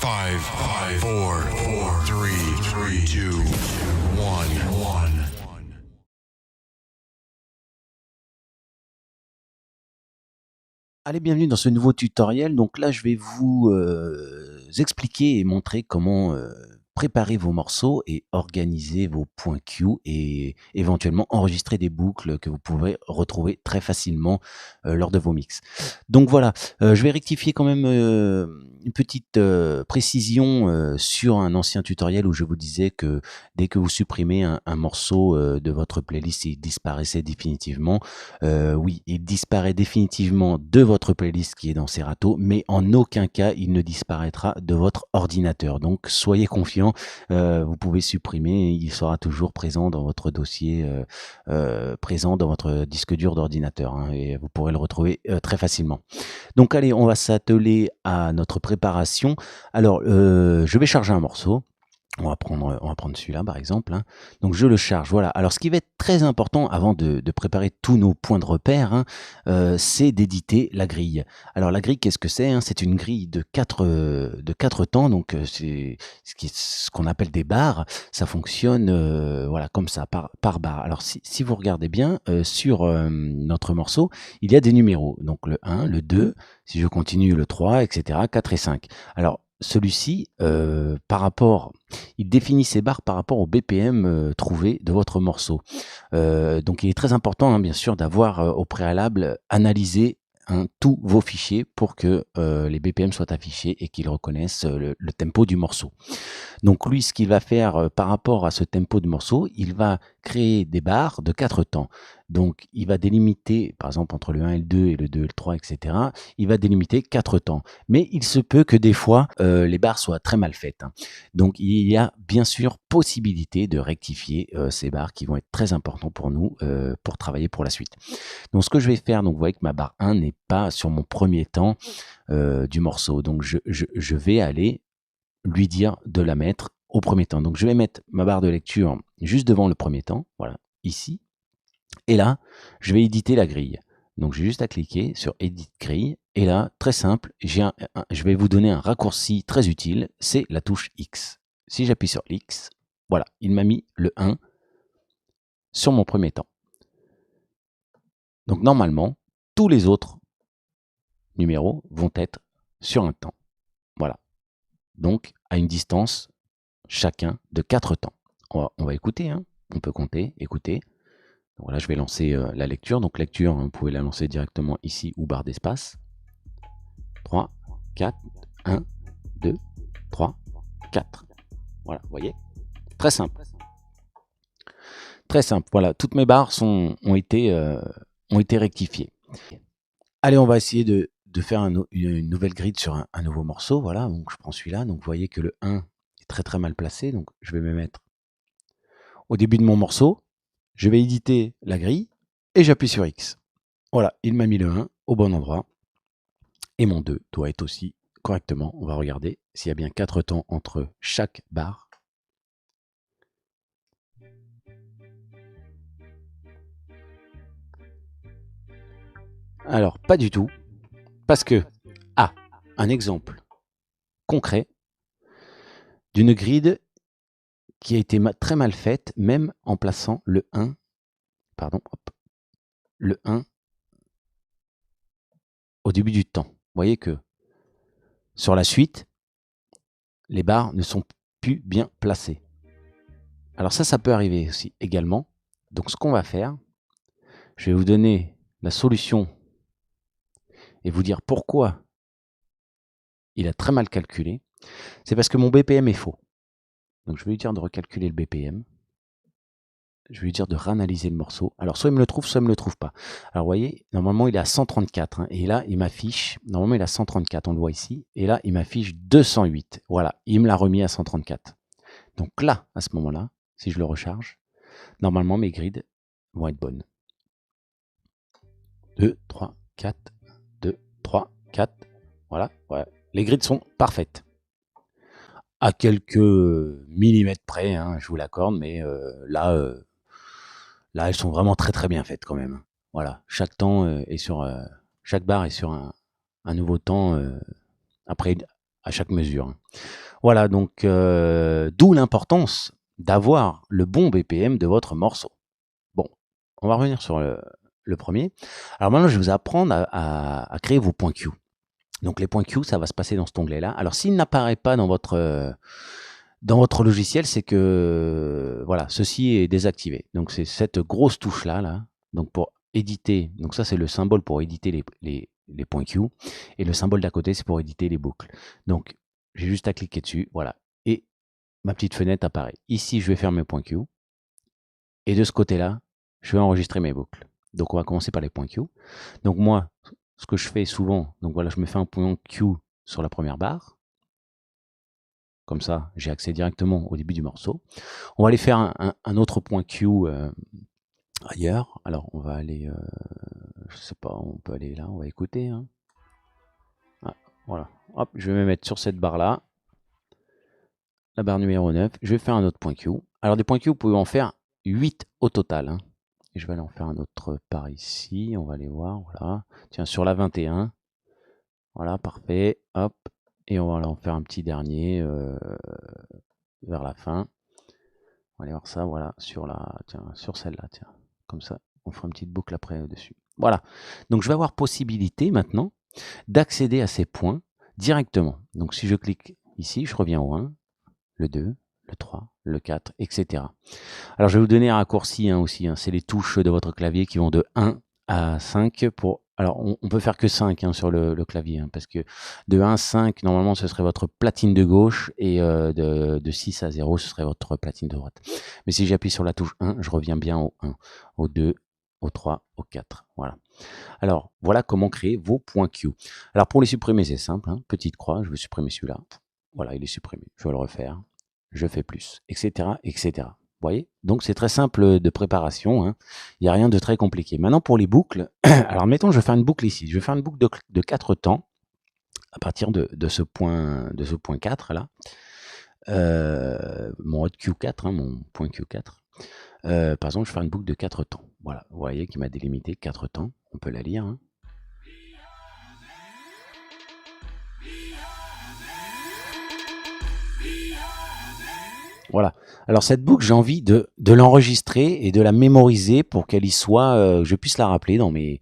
5, 4, 3, 2, 1. Allez, bienvenue dans ce nouveau tutoriel. Donc là, je vais vous expliquer et montrer comment préparer vos morceaux et organiser vos points Q et éventuellement enregistrer des boucles que vous pourrez retrouver très facilement lors de vos mix. Donc voilà, je vais rectifier quand même une petite précision sur un ancien tutoriel où je vous disais que dès que vous supprimez un morceau de votre playlist, il disparaissait définitivement. Oui, il disparaît définitivement de votre playlist qui est dans Serato, mais en aucun cas il ne disparaîtra de votre ordinateur. Donc soyez confiants, vous pouvez supprimer, il sera toujours présent dans votre dossier, présent dans votre disque dur d'ordinateur, hein, et vous pourrez le retrouver très facilement. Donc allez, on va s'atteler à notre préparation. Alors, je vais charger un morceau. On va prendre celui-là par exemple, hein. Donc je le charge, voilà. Alors ce qui va être très important avant de préparer tous nos points de repère, hein, c'est d'éditer la grille. Alors la grille, qu'est-ce que c'est, hein? C'est une grille de 4 temps, donc c'est ce qu'on appelle des barres. Ça fonctionne voilà, comme ça, par barre. Alors si vous regardez bien, sur notre morceau, il y a des numéros. Donc le 1, le 2, si je continue le 3, etc., 4 et 5. Alors celui-ci, il définit ses barres par rapport au BPM trouvé de votre morceau. Donc il est très important, hein, bien sûr, d'avoir au préalable analysé, hein, tous vos fichiers pour que les BPM soient affichés et qu'ils reconnaissent le tempo du morceau. Donc lui, ce qu'il va faire par rapport à ce tempo de morceau, il va créer des barres de 4 temps. Donc il va délimiter, par exemple entre le 1 et le 2 et le 2 et le 3, etc., il va délimiter 4 temps. Mais il se peut que des fois, les barres soient très mal faites, hein. Donc il y a bien sûr possibilité de rectifier ces barres qui vont être très importants pour nous, pour travailler pour la suite. Donc ce que je vais faire, donc vous voyez que ma barre 1 n'est pas sur mon premier temps du morceau. Donc je vais aller lui dire de la mettre au premier temps. Donc je vais mettre ma barre de lecture juste devant le premier temps, voilà, ici. Et là, je vais éditer la grille. Donc j'ai juste à cliquer sur Edit grille. Et là, très simple, je vais vous donner un raccourci très utile, c'est la touche X. Si j'appuie sur X, voilà, il m'a mis le 1 sur mon premier temps. Donc normalement, tous les autres numéros vont être sur un temps. Voilà. Donc à une distance chacun de 4 temps. On va écouter, hein. On peut compter, écouter. Donc là, je vais lancer la lecture. Donc lecture, hein, vous pouvez la lancer directement ici ou barre d'espace. 3, 4, 1, 2, 3, 4. Voilà, vous voyez? Très simple. Très simple. Voilà, toutes mes barres ont été rectifiées. Allez, on va essayer de faire une nouvelle grid sur un nouveau morceau. Voilà, donc je prends celui-là. Donc vous voyez que le 1 est très très mal placé. Donc je vais me mettre au début de mon morceau. Je vais éditer la grille et j'appuie sur X. Voilà, il m'a mis le 1 au bon endroit. Et mon 2 doit être aussi correctement. On va regarder s'il y a bien 4 temps entre chaque barre. Alors, pas du tout. Parce que, un exemple concret d'une grid qui a été très mal faite, même en plaçant le 1, le 1 au début du temps. Vous voyez que sur la suite, les barres ne sont plus bien placées. Alors ça peut arriver aussi également. Donc ce qu'on va faire, je vais vous donner la solution et vous dire pourquoi il a très mal calculé. C'est parce que mon BPM est faux. Donc je vais lui dire de recalculer le BPM. Je vais lui dire de réanalyser le morceau. Alors soit il me le trouve, soit il ne me le trouve pas. Alors vous voyez, normalement il est à 134, hein, et là il m'affiche, normalement il est à 134, on le voit ici, et là il m'affiche 208. Voilà, il me l'a remis à 134. Donc là, à ce moment-là, si je le recharge, normalement mes grids vont être bonnes. 2, 3, 4, 2, 3, 4. Voilà, ouais. Les grids sont parfaites. À quelques millimètres près, hein, je vous l'accorde, mais là, elles sont vraiment très très bien faites quand même. Voilà, chaque temps est sur, chaque barre est sur un nouveau temps à chaque mesure. Voilà, donc d'où l'importance d'avoir le bon BPM de votre morceau. Bon, on va revenir sur le premier. Alors maintenant, je vais vous apprendre à créer vos points Q. Donc les points Q, ça va se passer dans cet onglet-là. Alors s'il n'apparaît pas dans votre logiciel, c'est que voilà, ceci est désactivé. Donc c'est cette grosse touche-là, là. Donc pour éditer, donc ça c'est le symbole pour éditer les points Q. Et le symbole d'à côté, c'est pour éditer les boucles. Donc j'ai juste à cliquer dessus, voilà. Et ma petite fenêtre apparaît. Ici, je vais faire mes points Q. Et de ce côté-là, je vais enregistrer mes boucles. Donc on va commencer par les points Q. Donc moi, ce que je fais souvent, donc voilà, je me fais un point Q sur la première barre. Comme ça, j'ai accès directement au début du morceau. On va aller faire un autre point Q ailleurs. Alors on va aller, je sais pas, on peut aller là, on va écouter. Hein. Ah, voilà, hop, je vais me mettre sur cette barre-là. La barre numéro 9, je vais faire un autre point Q. Alors des points Q, vous pouvez en faire 8 au total. Hein. Et je vais aller en faire un autre par ici, on va aller voir, voilà. Tiens, sur la 21, voilà, parfait, hop. Et on va aller en faire un petit dernier vers la fin. On va aller voir ça, voilà, sur celle-là, tiens. Comme ça, on fera une petite boucle après dessus. Voilà, donc je vais avoir possibilité maintenant d'accéder à ces points directement. Donc si je clique ici, je reviens au 1, le 2, le 3, le 4, etc. Alors, je vais vous donner un raccourci aussi. C'est les touches de votre clavier qui vont de 1 à 5. Alors, on peut faire que 5 sur le clavier, parce que de 1 à 5, normalement, ce serait votre platine de gauche, et de 6 à 0, ce serait votre platine de droite. Mais si j'appuie sur la touche 1, je reviens bien au 1, au 2, au 3, au 4. Voilà. Alors, voilà comment créer vos points Q. Alors, pour les supprimer, c'est simple. Petite croix, je vais supprimer celui-là. Voilà, il est supprimé. Je vais le refaire. Je fais plus, etc., etc. Vous voyez? Donc, c'est très simple de préparation. Il n'y a rien de très compliqué. Maintenant, pour les boucles, alors mettons, je vais faire une boucle ici. Je vais faire une boucle de 4 temps à partir de ce point 4 là. Mon hot Q4, mon point Q4. Par exemple, je vais faire une boucle de 4 temps. Voilà, vous voyez qu'il m'a délimité 4 temps. On peut la lire. Voilà. Alors cette boucle, j'ai envie de l'enregistrer et de la mémoriser pour qu'elle y soit, je puisse la rappeler dans mes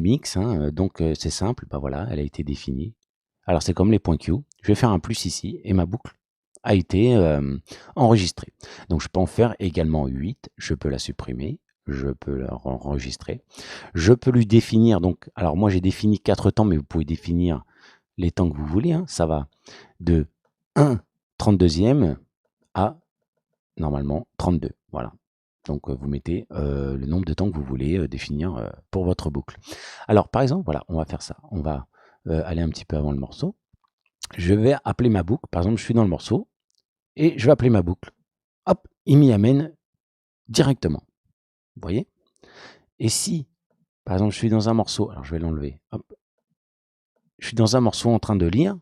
mix. Donc c'est simple, voilà, elle a été définie. Alors c'est comme les points Q. Je vais faire un plus ici et ma boucle a été enregistrée. Donc je peux en faire également 8. Je peux la supprimer. Je peux la enregistrer. Je peux lui définir. Donc, alors moi j'ai défini 4 temps, mais vous pouvez définir les temps que vous voulez. Ça va de 1/32 à normalement 32. Voilà. Donc vous mettez le nombre de temps que vous voulez définir pour votre boucle. Alors par exemple, voilà, on va faire ça. On va aller un petit peu avant le morceau. Je vais appeler ma boucle. Par exemple, je suis dans le morceau et je vais appeler ma boucle. Hop, il m'y amène directement. Vous voyez? Et si, par exemple, je suis dans un morceau, alors je vais l'enlever. Hop. Je suis dans un morceau en train de lire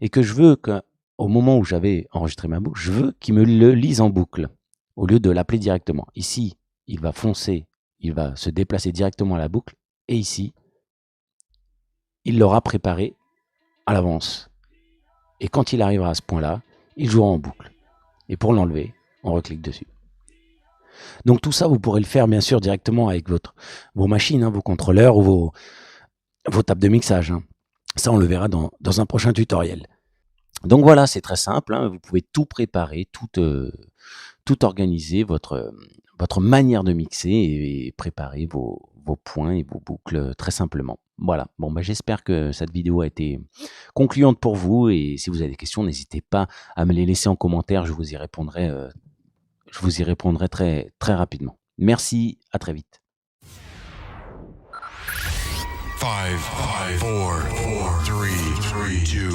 et que je veux qu'au moment où j'avais enregistré ma boucle, je veux qu'il me le lise en boucle au lieu de l'appeler directement. Ici, il va foncer, il va se déplacer directement à la boucle et ici, il l'aura préparé à l'avance. Et quand il arrivera à ce point-là, il jouera en boucle. Et pour l'enlever, on reclique dessus. Donc tout ça, vous pourrez le faire bien sûr directement avec vos machines, vos contrôleurs ou vos tables de mixage. Ça, on le verra dans un prochain tutoriel. Donc voilà, c'est très simple. Vous pouvez tout préparer, tout organiser, votre manière de mixer et préparer vos points et vos boucles très simplement. Voilà. Bon, j'espère que cette vidéo a été concluante pour vous. Et si vous avez des questions, n'hésitez pas à me les laisser en commentaire. Je vous y répondrai très, très rapidement. Merci, à très vite. 5, 4, 3, 2,